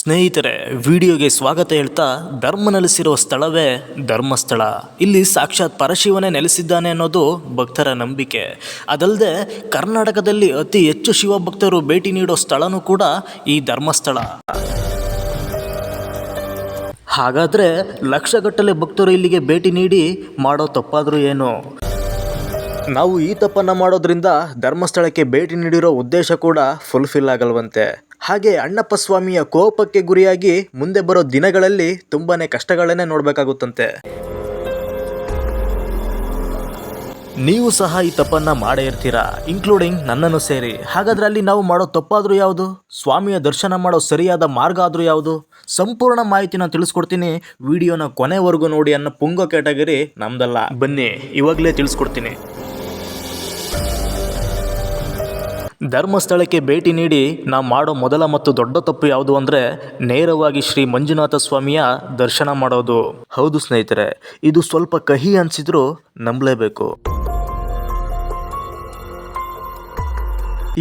ಸ್ನೇಹಿತರೆ, ವಿಡಿಯೋಗೆ ಸ್ವಾಗತ ಹೇಳ್ತಾ ಧರ್ಮ ನೆಲೆಸಿರುವ ಸ್ಥಳವೇ ಧರ್ಮಸ್ಥಳ. ಇಲ್ಲಿ ಸಾಕ್ಷಾತ್ ಪರಶಿವನೇ ನೆಲೆಸಿದ್ದಾನೆ ಅನ್ನೋದು ಭಕ್ತರ ನಂಬಿಕೆ. ಅದಲ್ಲದೆ ಕರ್ನಾಟಕದಲ್ಲಿ ಅತಿ ಹೆಚ್ಚು ಶಿವಭಕ್ತರು ಭೇಟಿ ನೀಡೋ ಸ್ಥಳನೂ ಕೂಡ ಈ ಧರ್ಮಸ್ಥಳ. ಹಾಗಾದರೆ ಲಕ್ಷಗಟ್ಟಲೆ ಭಕ್ತರು ಇಲ್ಲಿಗೆ ಭೇಟಿ ನೀಡಿ ಮಾಡೋ ತಪ್ಪಾದರೂ ಏನು? ನಾವು ಈ ತಪ್ಪನ್ನು ಮಾಡೋದ್ರಿಂದ ಧರ್ಮಸ್ಥಳಕ್ಕೆ ಭೇಟಿ ನೀಡಿರೋ ಉದ್ದೇಶ ಕೂಡ ಫುಲ್ಫಿಲ್ ಆಗಲ್ವಂತೆ. ಹಾಗೆ ಅಣ್ಣಪ್ಪ ಸ್ವಾಮಿಯ ಕೋಪಕ್ಕೆ ಗುರಿಯಾಗಿ ಮುಂದೆ ಬರೋ ದಿನಗಳಲ್ಲಿ ತುಂಬಾನೇ ಕಷ್ಟಗಳನ್ನೇ ನೋಡಬೇಕಾಗುತ್ತಂತೆ. ನೀವು ಸಹ ಈ ತಪ್ಪನ್ನ ಮಾಡೇ ಇರ್ತೀರಾ, ಇನ್ಕ್ಲೂಡಿಂಗ್ ನನ್ನನ್ನು ಸೇರಿ. ಹಾಗಾದ್ರೆ ಅಲ್ಲಿ ನಾವು ಮಾಡೋ ತಪ್ಪಾದ್ರೂ ಯಾವುದು, ಸ್ವಾಮಿಯ ದರ್ಶನ ಮಾಡೋ ಸರಿಯಾದ ಮಾರ್ಗ ಆದ್ರೂ ಯಾವುದು? ಸಂಪೂರ್ಣ ಮಾಹಿತಿನ ತಿಳಿಸ್ಕೊಡ್ತೀನಿ. ವಿಡಿಯೋನ ಕೊನೆವರೆಗೂ ನೋಡಿ ಅನ್ನೋ ಪುಂಗೋ ಕ್ಯಾಟಗರಿ ನಮ್ದಲ್ಲ. ಬನ್ನಿ ಇವಾಗಲೇ ತಿಳಿಸ್ಕೊಡ್ತೀನಿ. ಧರ್ಮಸ್ಥಳಕ್ಕೆ ಭೇಟಿ ನೀಡಿ ನಾವು ಮಾಡೋ ಮೊದಲ ಮತ್ತು ದೊಡ್ಡ ತಪ್ಪು ಯಾವುದು ಅಂದರೆ ನೇರವಾಗಿ ಶ್ರೀ ಮಂಜುನಾಥ ಸ್ವಾಮಿಯ ದರ್ಶನ ಮಾಡೋದು. ಹೌದು ಸ್ನೇಹಿತರೆ, ಇದು ಸ್ವಲ್ಪ ಕಹಿ ಅನಿಸಿದ್ರೂ ನಂಬಲೇಬೇಕು.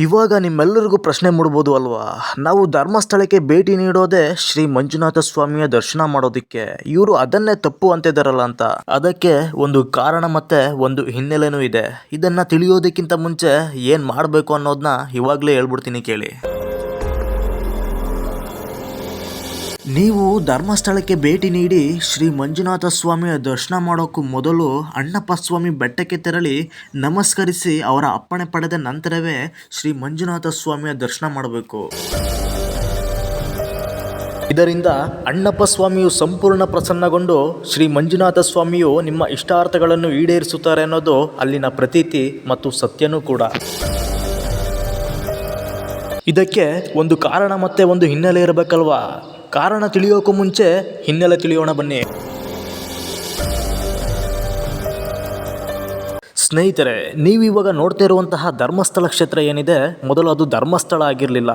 ಇವಾಗ ನಿಮ್ಮೆಲ್ಲರಿಗೂ ಪ್ರಶ್ನೆ ಮೂಡ್ಬೋದು ಅಲ್ವಾ, ನಾವು ಧರ್ಮಸ್ಥಳಕ್ಕೆ ಭೇಟಿ ನೀಡೋದೇ ಶ್ರೀ ಮಂಜುನಾಥ ಸ್ವಾಮಿಯ ದರ್ಶನ ಮಾಡೋದಕ್ಕೆ, ಇವರು ಅದನ್ನೇ ತಪ್ಪು ಅಂತಿದ್ದಾರಲ್ಲ ಅಂತ. ಅದಕ್ಕೆ ಒಂದು ಕಾರಣ ಮತ್ತೆ ಒಂದು ಹಿನ್ನೆಲೆನೂ ಇದೆ. ಇದನ್ನ ತಿಳಿಯೋದಕ್ಕಿಂತ ಮುಂಚೆ ಏನು ಮಾಡಬೇಕು ಅನ್ನೋದನ್ನ ಇವಾಗಲೇ ಹೇಳ್ಬಿಡ್ತೀನಿ ಕೇಳಿ. ನೀವು ಧರ್ಮಸ್ಥಳಕ್ಕೆ ಭೇಟಿ ನೀಡಿ ಶ್ರೀ ಮಂಜುನಾಥ ಸ್ವಾಮಿಯ ದರ್ಶನ ಮಾಡೋಕ್ಕೂ ಮೊದಲು ಅಣ್ಣಪ್ಪ ಸ್ವಾಮಿ ಬೆಟ್ಟಕ್ಕೆ ತೆರಳಿ ನಮಸ್ಕರಿಸಿ ಅವರ ಅಪ್ಪಣೆ ಪಡೆದ ನಂತರವೇ ಶ್ರೀ ಮಂಜುನಾಥ ಸ್ವಾಮಿಯ ದರ್ಶನ ಮಾಡಬೇಕು. ಇದರಿಂದ ಅಣ್ಣಪ್ಪ ಸ್ವಾಮಿಯು ಸಂಪೂರ್ಣ ಪ್ರಸನ್ನಗೊಂಡು ಶ್ರೀ ಮಂಜುನಾಥ ಸ್ವಾಮಿಯು ನಿಮ್ಮ ಇಷ್ಟಾರ್ಥಗಳನ್ನು ಈಡೇರಿಸುತ್ತಾರೆ ಅನ್ನೋದು ಅಲ್ಲಿನ ಪ್ರತೀತಿ ಮತ್ತು ಸತ್ಯನೂ ಕೂಡ. ಇದಕ್ಕೆ ಒಂದು ಕಾರಣ ಮತ್ತೆ ಒಂದು ಹಿನ್ನೆಲೆ ಇರಬೇಕಲ್ವಾ? ಕಾರಣ ತಿಳಿಯೋಕ್ಕೂ ಮುಂಚೆ ಹಿನ್ನೆಲೆ ತಿಳಿಯೋಣ ಬನ್ನಿ. ಸ್ನೇಹಿತರೆ, ನೀವು ಇವಾಗ ನೋಡ್ತಾ ಇರುವಂತಹ ಧರ್ಮಸ್ಥಳ ಕ್ಷೇತ್ರ ಏನಿದೆ, ಮೊದಲು ಅದು ಧರ್ಮಸ್ಥಳ ಆಗಿರಲಿಲ್ಲ.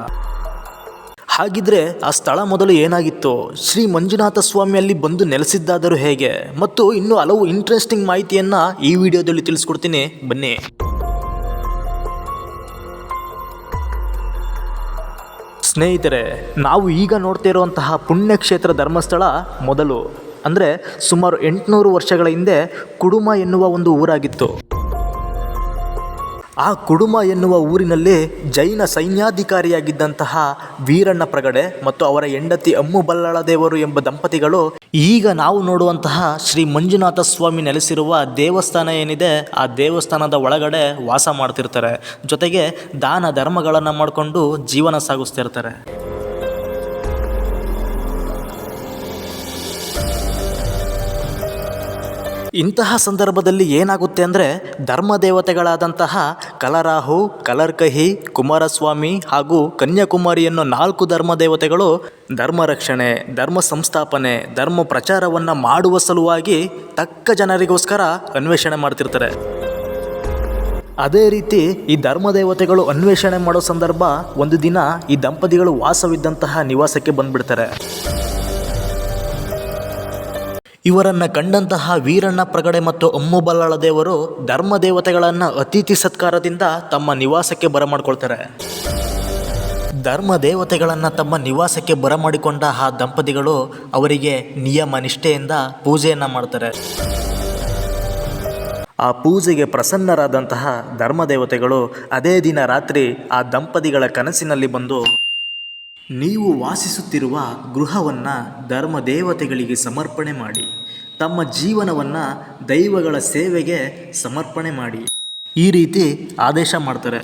ಹಾಗಿದ್ರೆ ಆ ಸ್ಥಳ ಮೊದಲು ಏನಾಗಿತ್ತು? ಶ್ರೀ ಮಂಜುನಾಥ ಸ್ವಾಮಿ ಅಲ್ಲಿ ಬಂದು ನೆಲೆಸಿದ್ದಾದರೂ ಹೇಗೆ? ಮತ್ತು ಇನ್ನೂ ಹಲವು ಇಂಟ್ರೆಸ್ಟಿಂಗ್ ಮಾಹಿತಿಯನ್ನು ಈ ವಿಡಿಯೋದಲ್ಲಿ ತಿಳಿಸ್ಕೊಡ್ತೀನಿ ಬನ್ನಿ. ಸ್ನೇಹಿತರೆ, ನಾವು ಈಗ ನೋಡ್ತಾ ಇರುವಂತಹ ಪುಣ್ಯಕ್ಷೇತ್ರ ಧರ್ಮಸ್ಥಳ ಮೊದಲು ಅಂದರೆ ಸುಮಾರು 800 ವರ್ಷಗಳ ಹಿಂದೆ ಕುಡುಮ ಎನ್ನುವ ಒಂದು ಊರಾಗಿತ್ತು. ಆ ಕುಡುಮ ಎನ್ನುವ ಊರಿನಲ್ಲಿ ಜೈನ ಸೈನ್ಯಾಧಿಕಾರಿಯಾಗಿದ್ದಂತಹ ವೀರಣ್ಣ ಪ್ರಗಡೆ ಮತ್ತು ಅವರ ಹೆಂಡತಿ ಅಮ್ಮು ಬಲ್ಲಾಳ ದೇವರು ಎಂಬ ದಂಪತಿಗಳು ಈಗ ನಾವು ನೋಡುವಂತಹ ಶ್ರೀ ಮಂಜುನಾಥ ಸ್ವಾಮಿ ನೆಲೆಸಿರುವ ದೇವಸ್ಥಾನ ಏನಿದೆ, ಆ ದೇವಸ್ಥಾನದ ಒಳಗಡೆ ವಾಸ ಮಾಡ್ತಿರ್ತಾರೆ. ಜೊತೆಗೆ ದಾನ ಧರ್ಮಗಳನ್ನು ಮಾಡಿಕೊಂಡು ಜೀವನ ಸಾಗಿಸ್ತಿರ್ತಾರೆ. ಇಂತಹ ಸಂದರ್ಭದಲ್ಲಿ ಏನಾಗುತ್ತೆ ಅಂದರೆ, ಧರ್ಮ ದೇವತೆಗಳಾದಂತಹ ಕಲರಾಹು, ಕಲರ್ಕಹಿ, ಕುಮಾರಸ್ವಾಮಿ ಹಾಗೂ ಕನ್ಯಾಕುಮಾರಿ ಅನ್ನೋ 4 ಧರ್ಮ ದೇವತೆಗಳು ಧರ್ಮ ರಕ್ಷಣೆ, ಧರ್ಮ ಸಂಸ್ಥಾಪನೆ, ಧರ್ಮ ಪ್ರಚಾರವನ್ನು ಮಾಡುವ ಸಲುವಾಗಿ ತಕ್ಕ ಜನರಿಗೋಸ್ಕರ ಅನ್ವೇಷಣೆ ಮಾಡ್ತಿರ್ತಾರೆ. ಅದೇ ರೀತಿ ಈ ಧರ್ಮ ದೇವತೆಗಳು ಅನ್ವೇಷಣೆ ಮಾಡೋ ಸಂದರ್ಭ ಒಂದು ದಿನ ಈ ದಂಪತಿಗಳು ವಾಸವಿದ್ದಂತಹ ನಿವಾಸಕ್ಕೆ ಬಂದ್ಬಿಡ್ತಾರೆ. ಇವರನ್ನು ಕಂಡಂತಹ ವೀರಣ್ಣ ಪ್ರಗಡೆ ಮತ್ತು ಅಮ್ಮು ಬಲ್ಲಾಳ ದೇವರು ಧರ್ಮ ದೇವತೆಗಳನ್ನು ಅತಿಥಿ ಸತ್ಕಾರದಿಂದ ತಮ್ಮ ನಿವಾಸಕ್ಕೆ ಬರಮಾಡಿಕೊಳ್ತಾರೆ. ಧರ್ಮ ದೇವತೆಗಳನ್ನು ತಮ್ಮ ನಿವಾಸಕ್ಕೆ ಬರಮಾಡಿಕೊಂಡ ಆ ದಂಪತಿಗಳು ಅವರಿಗೆ ನಿಯಮ ನಿಷ್ಠೆಯಿಂದ ಪೂಜೆಯನ್ನು ಮಾಡ್ತಾರೆ. ಆ ಪೂಜೆಗೆ ಪ್ರಸನ್ನರಾದಂತಹ ಧರ್ಮ ದೇವತೆಗಳು ಅದೇ ದಿನ ರಾತ್ರಿ ಆ ದಂಪತಿಗಳ ಕನಸಿನಲ್ಲಿ ಬಂದು, ನೀವು ವಾಸಿಸುತ್ತಿರುವ ಗೃಹವನ್ನು ಧರ್ಮ ದೇವತೆಗಳಿಗೆ ಸಮರ್ಪಣೆ ಮಾಡಿ, ತಮ್ಮ ಜೀವನವನ್ನು ದೈವಗಳ ಸೇವೆಗೆ ಸಮರ್ಪಣೆ ಮಾಡಿ, ಈ ರೀತಿ ಆದೇಶ ಮಾಡ್ತಾರೆ.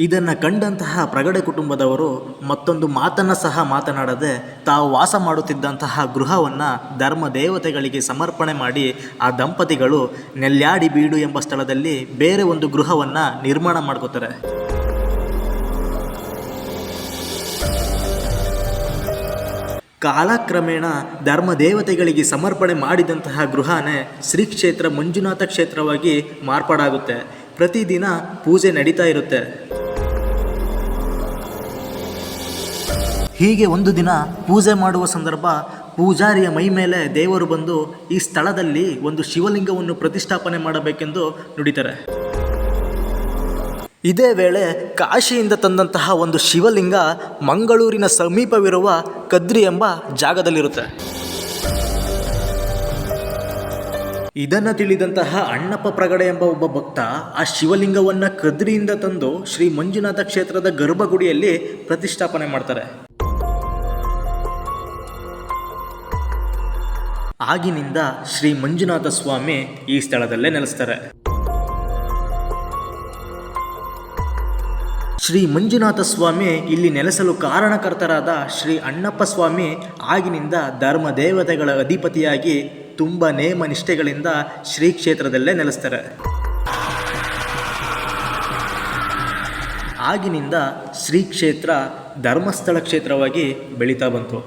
ಇದನ್ನು ಕಂಡಂತಹ ಪ್ರಗಡೆ ಕುಟುಂಬದವರು ಮತ್ತೊಂದು ಮಾತನ್ನು ಸಹ ಮಾತನಾಡದೆ ತಾವು ವಾಸ ಮಾಡುತ್ತಿದ್ದಂತಹ ಗೃಹವನ್ನು ಧರ್ಮ ದೇವತೆಗಳಿಗೆ ಸಮರ್ಪಣೆ ಮಾಡಿ ಆ ದಂಪತಿಗಳು ನೆಲ್ಯಾಡಿ ಬೀಡು ಎಂಬ ಸ್ಥಳದಲ್ಲಿ ಬೇರೆ ಒಂದು ಗೃಹವನ್ನು ನಿರ್ಮಾಣ ಮಾಡ್ಕೋತಾರೆ. ಕಾಲಕ್ರಮೇಣ ಧರ್ಮ ದೇವತೆಗಳಿಗೆ ಸಮರ್ಪಣೆ ಮಾಡಿದಂತಹ ಗೃಹನೇ ಶ್ರೀ ಕ್ಷೇತ್ರ ಮಂಜುನಾಥ ಕ್ಷೇತ್ರವಾಗಿ ಮಾರ್ಪಾಡಾಗುತ್ತೆ. ಪ್ರತಿದಿನ ಪೂಜೆ ನಡೀತಾ ಇರುತ್ತೆ. ಹೀಗೆ ಒಂದು ದಿನ ಪೂಜೆ ಮಾಡುವ ಸಂದರ್ಭ ಪೂಜಾರಿಯ ಮೈ ಮೇಲೆ ದೇವರು ಬಂದು ಈ ಸ್ಥಳದಲ್ಲಿ ಒಂದು ಶಿವಲಿಂಗವನ್ನು ಪ್ರತಿಷ್ಠಾಪನೆ ಮಾಡಬೇಕೆಂದು ನುಡಿತಾರೆ. ಇದೇ ವೇಳೆ ಕಾಶಿಯಿಂದ ತಂದಂತಹ ಒಂದು ಶಿವಲಿಂಗ ಮಂಗಳೂರಿನ ಸಮೀಪವಿರುವ ಕದ್ರಿ ಎಂಬ ಜಾಗದಲ್ಲಿರುತ್ತೆ. ಇದನ್ನು ತಿಳಿದಂತಹ ಅಣ್ಣಪ್ಪ ಪ್ರಗಡೆ ಎಂಬ ಒಬ್ಬ ಭಕ್ತ ಆ ಶಿವಲಿಂಗವನ್ನು ಕದ್ರಿಯಿಂದ ತಂದು ಶ್ರೀ ಮಂಜುನಾಥ ಕ್ಷೇತ್ರದ ಗರ್ಭಗುಡಿಯಲ್ಲಿ ಪ್ರತಿಷ್ಠಾಪನೆ ಮಾಡ್ತಾರೆ. ಆಗಿನಿಂದ ಶ್ರೀ ಮಂಜುನಾಥ ಸ್ವಾಮಿ ಈ ಸ್ಥಳದಲ್ಲೇ ನೆಲೆಸ್ತಾರೆ. ಶ್ರೀ ಮಂಜುನಾಥ ಸ್ವಾಮಿ ಇಲ್ಲಿ ನೆಲೆಸಲು ಕಾರಣಕರ್ತರಾದ ಶ್ರೀ ಅಣ್ಣಪ್ಪ ಸ್ವಾಮಿ ಆಗಿನಿಂದ ಧರ್ಮ ದೇವತೆಗಳ ಅಧಿಪತಿಯಾಗಿ ತುಂಬ ನೇಮ ನಿಷ್ಠೆಗಳಿಂದ ಶ್ರೀ ಕ್ಷೇತ್ರದಲ್ಲೇ ನೆಲೆಸ್ತಾರೆ. ಆಗಿನಿಂದ ಶ್ರೀ ಕ್ಷೇತ್ರ ಧರ್ಮಸ್ಥಳ ಕ್ಷೇತ್ರವಾಗಿ ಬೆಳೀತಾ ಬಂತು.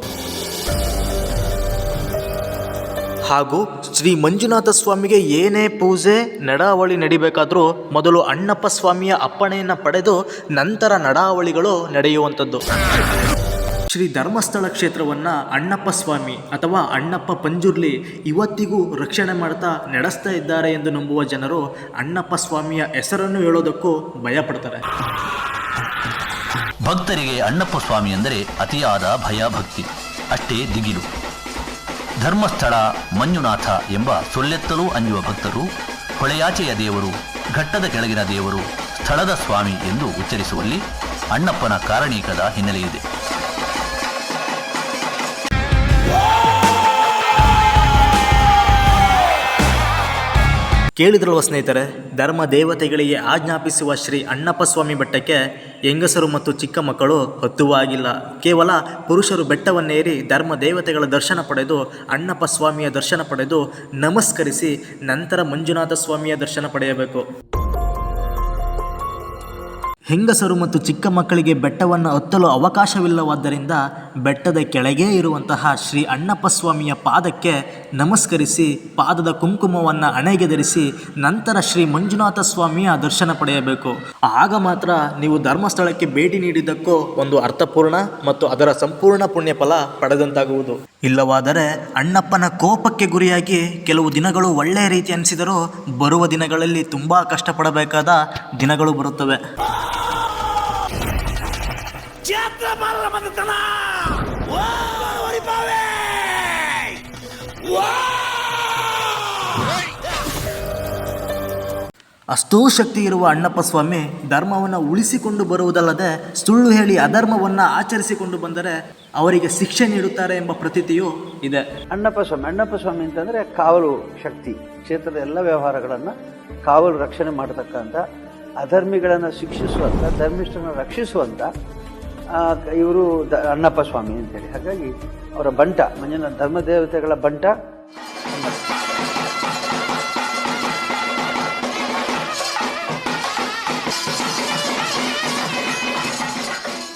ಹಾಗೂ ಶ್ರೀ ಮಂಜುನಾಥ ಸ್ವಾಮಿಗೆ ಏನೇ ಪೂಜೆ ನಡಾವಳಿ ನಡಿಬೇಕಾದರೂ ಮೊದಲು ಅಣ್ಣಪ್ಪ ಸ್ವಾಮಿಯ ಅಪ್ಪಣೆಯನ್ನು ಪಡೆದು ನಂತರ ನಡಾವಳಿಗಳು ನಡೆಯುವಂಥದ್ದು. ಶ್ರೀ ಧರ್ಮಸ್ಥಳ ಕ್ಷೇತ್ರವನ್ನು ಅಣ್ಣಪ್ಪ ಸ್ವಾಮಿ ಅಥವಾ ಅಣ್ಣಪ್ಪ ಪಂಜುರ್ಲಿ ಇವತ್ತಿಗೂ ರಕ್ಷಣೆ ಮಾಡ್ತಾ ನಡೆಸ್ತಾ ಇದ್ದಾರೆ ಎಂದು ನಂಬುವ ಜನರು ಅಣ್ಣಪ್ಪ ಸ್ವಾಮಿಯ ಹೆಸರನ್ನು ಹೇಳೋದಕ್ಕೂ ಭಯಪಡ್ತಾರೆ. ಭಕ್ತರಿಗೆ ಅಣ್ಣಪ್ಪ ಸ್ವಾಮಿ ಎಂದರೆ ಅತಿಯಾದ ಭಯ ಭಕ್ತಿ, ಅಷ್ಟೇ ದಿಗಿಲು. ಧರ್ಮಸ್ಥಳ ಮಂಜುನಾಥ ಎಂಬ ಸೊಲ್ಲೆತ್ತಲೂ ಅಂಜುವ ಭಕ್ತರು ಹೊಳೆಯಾಚೆಯ ದೇವರು, ಘಟ್ಟದ ಕೆಳಗಿನ ದೇವರು, ಸ್ಥಳದ ಸ್ವಾಮಿ ಎಂದು ಉಚ್ಚರಿಸುವಲ್ಲಿ ಅಣ್ಣಪ್ಪನ ಕಾರಣೀಕದ ಹಿನ್ನೆಲೆಯಿದೆ. ಕೇಳಿದ್ರಲ್ವ ಸ್ನೇಹಿತರೆ, ಧರ್ಮ ದೇವತೆಗಳಿಗೆ ಆಜ್ಞಾಪಿಸುವ ಶ್ರೀ ಅಣ್ಣಪ್ಪ ಸ್ವಾಮಿ ಬೆಟ್ಟಕ್ಕೆ ಹೆಂಗಸರು ಮತ್ತು ಚಿಕ್ಕ ಮಕ್ಕಳು ಹತ್ತುವಾಗಿಲ್ಲ. ಕೇವಲ ಪುರುಷರು ಬೆಟ್ಟವನ್ನೇರಿ ಧರ್ಮ ದೇವತೆಗಳ ದರ್ಶನ ಪಡೆದು ಅಣ್ಣಪ್ಪ ಸ್ವಾಮಿಯ ದರ್ಶನ ಪಡೆದು ನಮಸ್ಕರಿಸಿ ನಂತರ ಮಂಜುನಾಥ ಸ್ವಾಮಿಯ ದರ್ಶನ ಪಡೆಯಬೇಕು. ಹೆಂಗಸರು ಮತ್ತು ಚಿಕ್ಕ ಮಕ್ಕಳಿಗೆ ಬೆಟ್ಟವನ್ನು ಹತ್ತಲು ಅವಕಾಶವಿಲ್ಲವಾದ್ದರಿಂದ ಬೆಟ್ಟದ ಕೆಳಗೇ ಇರುವಂತಹ ಶ್ರೀ ಅಣ್ಣಪ್ಪ ಸ್ವಾಮಿಯ ಪಾದಕ್ಕೆ ನಮಸ್ಕರಿಸಿ ಪಾದದ ಕುಂಕುಮವನ್ನು ಹಣೆಗೆ ಧರಿಸಿ ನಂತರ ಶ್ರೀ ಮಂಜುನಾಥ ಸ್ವಾಮಿಯ ದರ್ಶನ ಪಡೆಯಬೇಕು. ಆಗ ಮಾತ್ರ ನೀವು ಧರ್ಮಸ್ಥಳಕ್ಕೆ ಭೇಟಿ ನೀಡಿದ್ದಕ್ಕೂ ಒಂದು ಅರ್ಥಪೂರ್ಣ ಮತ್ತು ಅದರ ಸಂಪೂರ್ಣ ಪುಣ್ಯ ಫಲ ಪಡೆದಂತಾಗುವುದು. ಇಲ್ಲವಾದರೆ ಅಣ್ಣಪ್ಪನ ಕೋಪಕ್ಕೆ ಗುರಿಯಾಗಿ ಕೆಲವು ದಿನಗಳು ಒಳ್ಳೆಯ ರೀತಿ ಅನಿಸಿದರೂ ಬರುವ ದಿನಗಳಲ್ಲಿ ತುಂಬ ಕಷ್ಟಪಡಬೇಕಾದ ದಿನಗಳು ಬರುತ್ತವೆ. ಅಷ್ಟೂ ಶಕ್ತಿ ಇರುವ ಅಣ್ಣಪ್ಪ ಸ್ವಾಮಿ ಧರ್ಮವನ್ನು ಉಳಿಸಿಕೊಂಡು ಬರುವುದಲ್ಲದೆ ಸುಳ್ಳು ಹೇಳಿ ಅಧರ್ಮವನ್ನು ಆಚರಿಸಿಕೊಂಡು ಬಂದರೆ ಅವರಿಗೆ ಶಿಕ್ಷೆ ನೀಡುತ್ತಾರೆ ಎಂಬ ಪ್ರತೀತಿಯೂ ಇದೆ. ಅಣ್ಣಪ್ಪ ಸ್ವಾಮಿ ಅಂತಂದರೆ ಕಾವಲು ಶಕ್ತಿ, ಕ್ಷೇತ್ರದ ಎಲ್ಲ ವ್ಯವಹಾರಗಳನ್ನು ಕಾವಲು ರಕ್ಷಣೆ ಮಾಡತಕ್ಕಂಥ, ಅಧರ್ಮಿಗಳನ್ನು ಶಿಕ್ಷಿಸುವಂಥ, ಧರ್ಮಿಷ್ಠರನ್ನು ರಕ್ಷಿಸುವಂಥ ಇವರು ಅಣ್ಣಪ್ಪ ಸ್ವಾಮಿ ಅಂತೇಳಿ. ಹಾಗಾಗಿ ಅವರ ಬಂಟ ಮಂಜುನಾಥ ಧರ್ಮದೇವತೆಗಳ ಬಂಟ.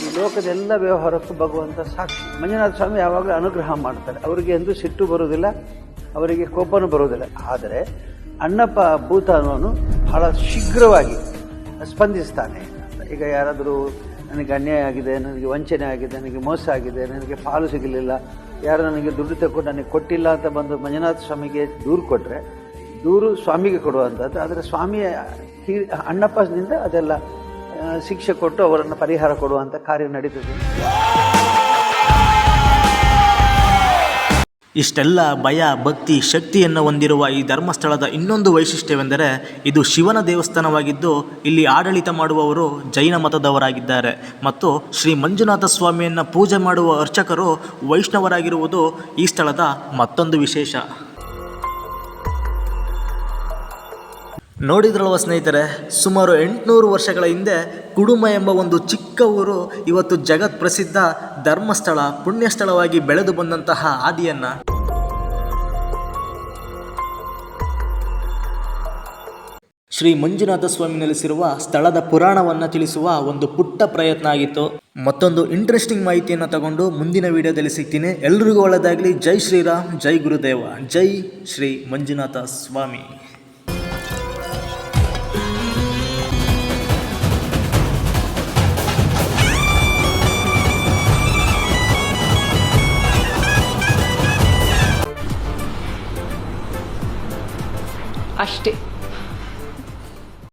ಈ ಲೋಕದ ಎಲ್ಲ ವ್ಯವಹಾರಕ್ಕೂ ಭಗವಂತ ಸಾಕ್ಷಿ. ಮಂಜುನಾಥ ಸ್ವಾಮಿ ಯಾವಾಗಲೂ ಅನುಗ್ರಹ ಮಾಡ್ತಾರೆ. ಅವರಿಗೆ ಎಂದೂ ಸಿಟ್ಟು ಬರುವುದಿಲ್ಲ, ಅವರಿಗೆ ಕೋಪನೂ ಬರುವುದಿಲ್ಲ. ಆದರೆ ಅಣ್ಣಪ್ಪ ಭೂತ ಅನ್ನೋನು ಬಹಳ ಶೀಘ್ರವಾಗಿ ಸ್ಪಂದಿಸ್ತಾನೆ. ಈಗ ಯಾರಾದರೂ ನನಗೆ ಅನ್ಯಾಯ ಆಗಿದೆ, ನನಗೆ ವಂಚನೆ ಆಗಿದೆ, ನನಗೆ ಮೋಸ ಆಗಿದೆ, ನನಗೆ ಪಾಲು ಸಿಗಲಿಲ್ಲ, ಯಾರು ನನಗೆ ದುಡ್ಡು ತಗೊಂಡು ನನಗೆ ಕೊಟ್ಟಿಲ್ಲ ಅಂತ ಬಂದು ಮಂಜುನಾಥ ಸ್ವಾಮಿಗೆ ದೂರು ಕೊಟ್ಟರೆ ದೂರು ಸ್ವಾಮಿಗೆ ಕೊಡುವಂಥದ್ದು. ಆದರೆ ಸ್ವಾಮಿಯ ಅಣ್ಣಪ್ಪನಿಂದ ಅದೆಲ್ಲ ಶಿಕ್ಷೆ ಕೊಟ್ಟು ಅವರನ್ನು ಪರಿಹಾರ ಕೊಡುವಂಥ ಕಾರ್ಯ ನಡೀತದೆ. ಇಷ್ಟೆಲ್ಲ ಭಯ, ಭಕ್ತಿ, ಶಕ್ತಿಯನ್ನು ಹೊಂದಿರುವ ಈ ಧರ್ಮಸ್ಥಳದ ಇನ್ನೊಂದು ವೈಶಿಷ್ಟ್ಯವೆಂದರೆ ಇದು ಶಿವನ ದೇವಸ್ಥಾನವಾಗಿದ್ದು ಇಲ್ಲಿ ಆಡಳಿತ ಮಾಡುವವರು ಜೈನ ಮತದವರಾಗಿದ್ದಾರೆ ಮತ್ತು ಶ್ರೀ ಮಂಜುನಾಥ ಸ್ವಾಮಿಯನ್ನು ಪೂಜೆ ಮಾಡುವ ಅರ್ಚಕರು ವೈಷ್ಣವರಾಗಿರುವುದು ಈ ಸ್ಥಳದ ಮತ್ತೊಂದು ವಿಶೇಷ. ನೋಡಿದ್ರಲ್ವ ಸ್ನೇಹಿತರೆ, ಸುಮಾರು 800 ವರ್ಷಗಳ ಹಿಂದೆ ಕುಡುಮ ಎಂಬ ಒಂದು ಚಿಕ್ಕ ಊರು ಇವತ್ತು ಜಗತ್ ಪ್ರಸಿದ್ಧ ಧರ್ಮಸ್ಥಳ ಪುಣ್ಯಸ್ಥಳವಾಗಿ ಬೆಳೆದು ಬಂದಂತಹ ಆದಿಯನ್ನು ಶ್ರೀ ಮಂಜುನಾಥ ಸ್ವಾಮಿ ನೆಲೆಸಿರುವ ಸ್ಥಳದ ಪುರಾಣವನ್ನು ತಿಳಿಸುವ ಒಂದು ಪುಟ್ಟ ಪ್ರಯತ್ನ ಆಗಿತ್ತು. ಮತ್ತೊಂದು ಇಂಟ್ರೆಸ್ಟಿಂಗ್ ಮಾಹಿತಿಯನ್ನು ತಗೊಂಡು ಮುಂದಿನ ವಿಡಿಯೋದಲ್ಲಿ ಸಿಗ್ತೀನಿ. ಎಲ್ರಿಗೂ ಒಳ್ಳೆಯದಾಗಲಿ. ಜೈ ಶ್ರೀರಾಮ್, ಜೈ ಗುರುದೇವ, ಜೈ ಶ್ರೀ ಮಂಜುನಾಥ ಸ್ವಾಮಿ. ಅಷ್ಟೇ.